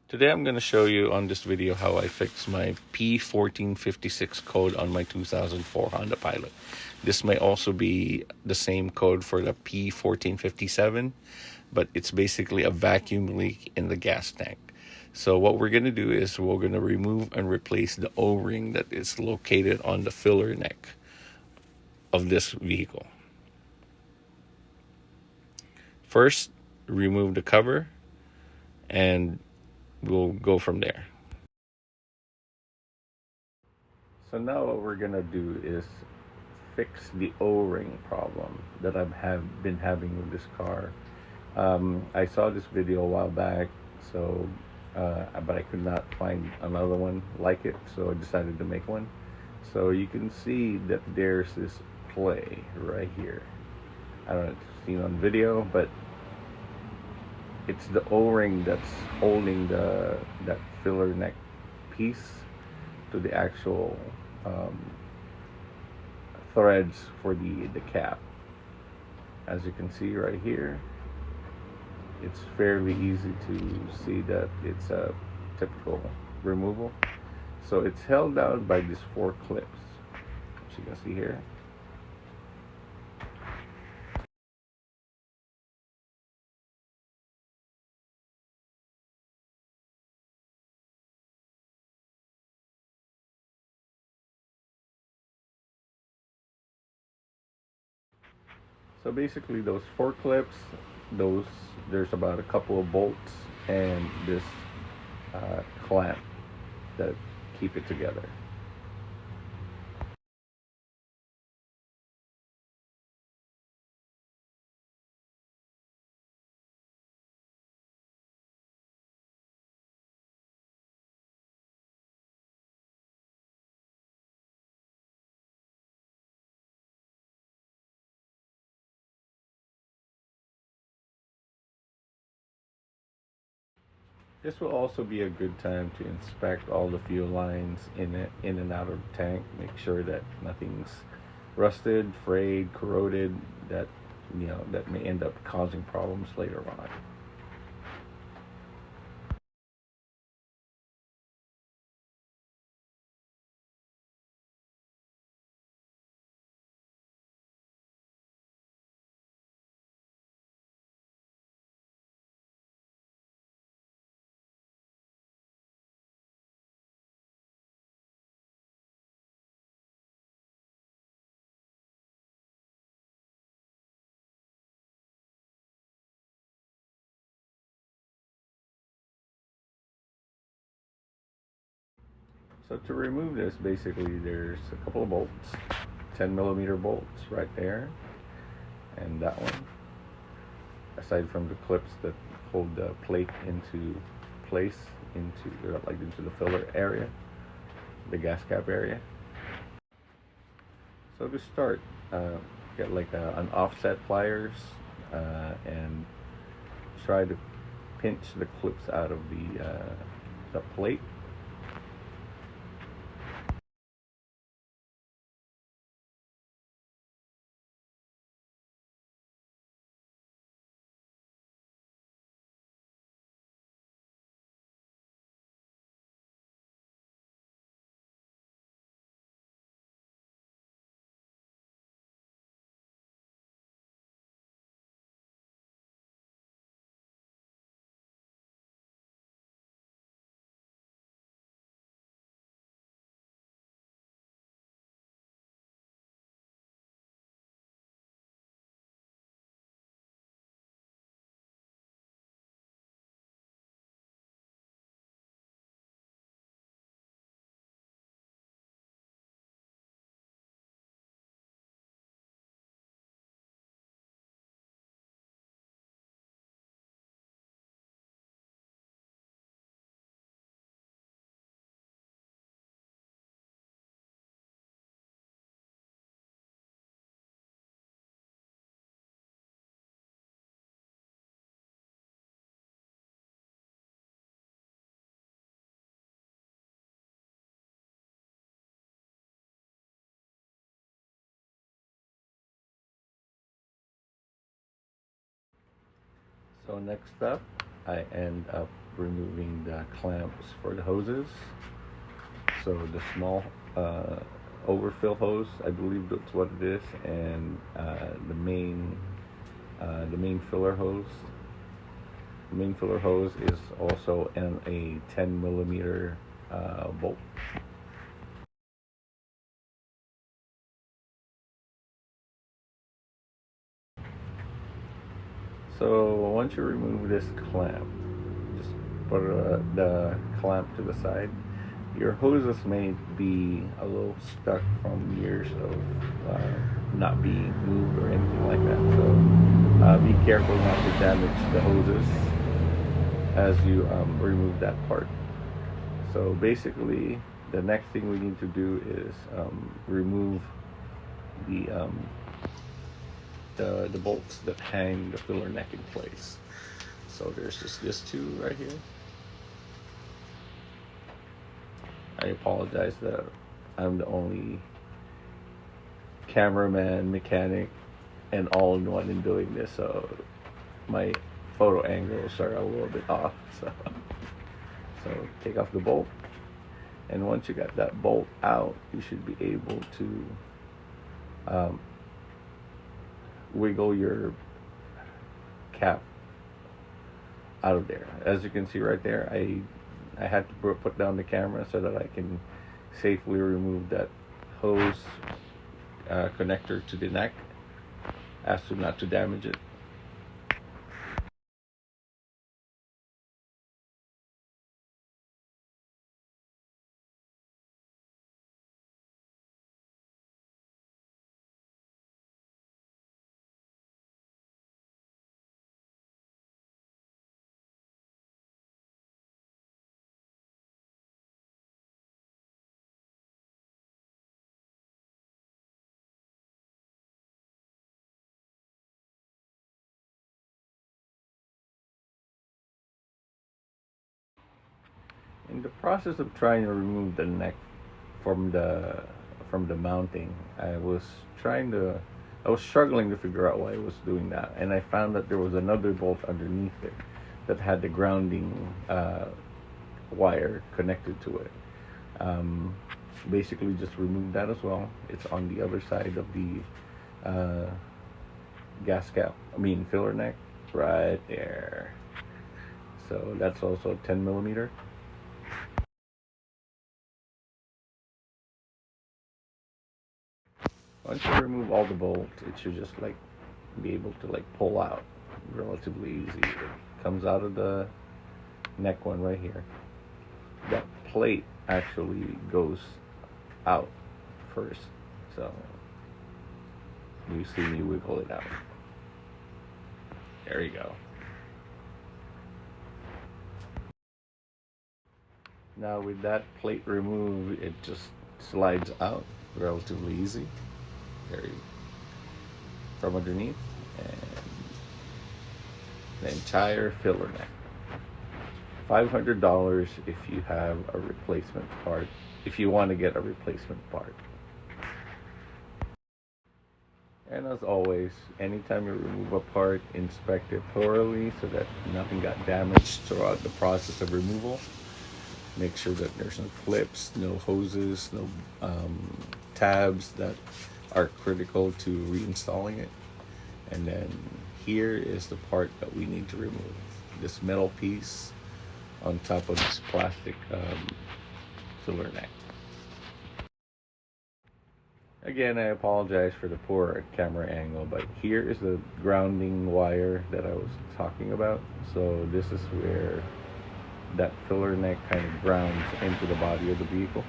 Today I'm going to show you on this video how I fix my P1456 code on my 2004 Honda Pilot. This may also be the same code for the P1457, but it's basically a vacuum leak in the gas tank. So what we're going to do is we're going to remove and replace the O-ring that is located on the filler neck of this vehicle. First, remove the cover and we'll go from there. So now what we're gonna do is fix the O-ring problem that I've been having with this car. I saw this video a while back, so but I could not find another one like it, so I decided to make one. So you can see that there's this play right here. I don't know if you've seen on video, but it's the O-ring that's holding that filler neck piece to the actual threads for the cap. As you can see right here, it's fairly easy to see that it's a typical removal. So it's held down by these 4 clips, which you can see here. So basically those 4 clips, there's about a couple of bolts and this clamp that keep it together. This will also be a good time to inspect all the fuel lines in and out of the tank. Make sure that nothing's rusted, frayed, corroded, that that may end up causing problems later on. So to remove this, basically there's a couple of bolts, 10mm bolts right there, and that one. Aside from the clips that hold the plate into place, into the filler area, the gas cap area. So to start, get like an offset pliers and try to pinch the clips out of the plate. So next up, I end up removing the clamps for the hoses. So the small overfill hose, I believe that's what it is, and the main filler hose. The main filler hose is also in a 10 millimeter bolt. So once you remove this clamp, just put the clamp to the side. Your hoses may be a little stuck from years of not being moved or anything like that. So be careful not to damage the hoses as you remove that part. So basically, the next thing we need to do is remove the the bolts that hang the filler neck in place. So there's just this two right here. I apologize that I'm the only cameraman, mechanic, and all-in-one in doing this, so my photo angles are a little bit off. So take off the bolt, and once you got that bolt out, you should be able to wiggle your cap out of there. As you can see right there, I had to put down the camera so that I can safely remove that hose connector to the neck, as to not to damage it. In the process of trying to remove the neck from the mounting, I was struggling to figure out why I was doing that, and I found that there was another bolt underneath it that had the grounding wire connected to it. Basically, just remove that as well. It's on the other side of the gas cap. Filler neck, right there. So that's also 10 millimeter. Once you remove all the bolts, it should just be able to pull out relatively easy. It comes out of the neck one right here. That plate actually goes out first, so you see me wiggle it out. There you go. Now with that plate removed, it just slides out relatively easy. From underneath, and the entire filler neck. $500 if you have a replacement part, if you want to get a replacement part. And as always, anytime you remove a part, inspect it thoroughly so that nothing got damaged throughout the process of removal. Make sure that there's no clips, no hoses, no tabs that are critical to reinstalling it. And then here is the part that we need to remove. This metal piece on top of this plastic filler neck. Again, I apologize for the poor camera angle, but here is the grounding wire that I was talking about. So this is where that filler neck kind of grounds into the body of the vehicle.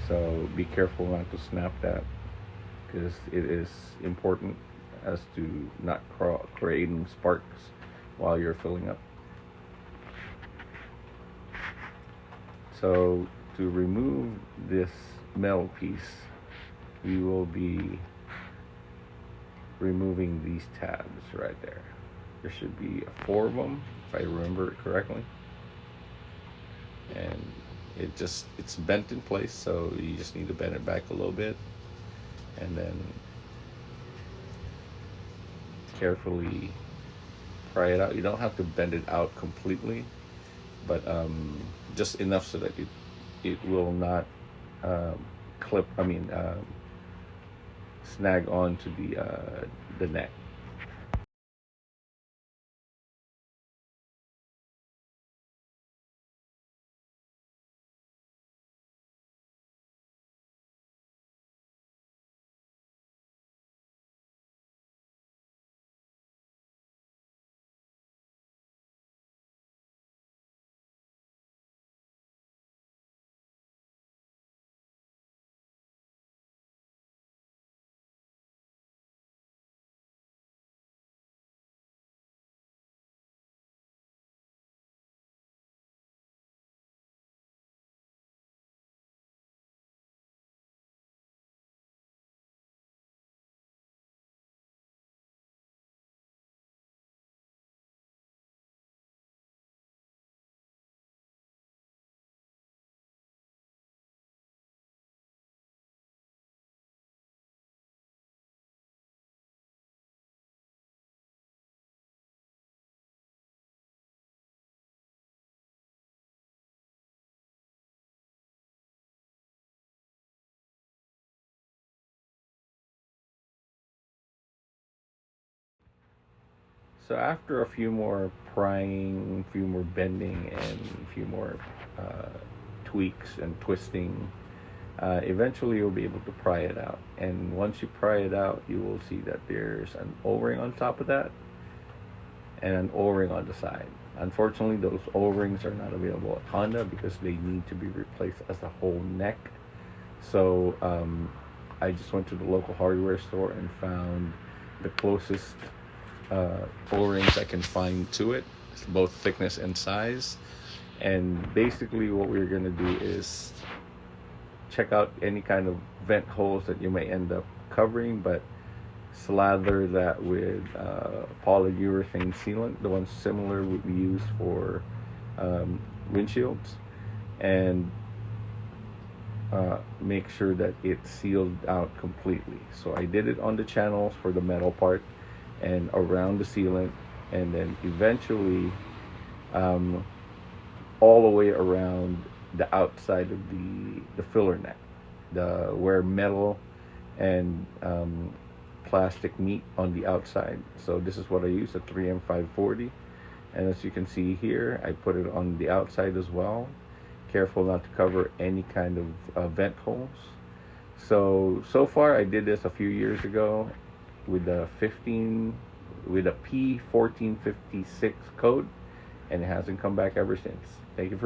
So be careful not to snap that, because it is important as to not creating sparks while you're filling up. So to remove this metal piece, we will be removing these tabs right there. There should be 4 of them, if I remember it correctly. And it's bent in place, so you just need to bend it back a little bit, and then carefully pry it out. You don't have to bend it out completely, but just enough so that it will not clip. I mean, snag onto the neck. So after a few more prying, a few more bending, and a few more uh, tweaks and twisting, eventually you'll be able to pry it out. And once you pry it out, you will see that there's an O-ring on top of that and an O-ring on the side. Unfortunately, those O-rings are not available at Honda because they need to be replaced as a whole neck. So I just went to the local hardware store and found the closest O-rings I can find to it, both thickness and size. And basically what we're going to do is check out any kind of vent holes that you may end up covering, but slather that with polyurethane sealant, the one similar would be used for windshields, and make sure that it's sealed out completely. So I did it on the channels for the metal part and around the sealant, and then eventually all the way around the outside of the filler neck, where metal and plastic meet on the outside. So this is what I use, a 3M540, and as you can see here, I put it on the outside as well. Careful not to cover any kind of vent holes. So far I did this a few years ago with a P1456 code, and it hasn't come back ever since. Thank you for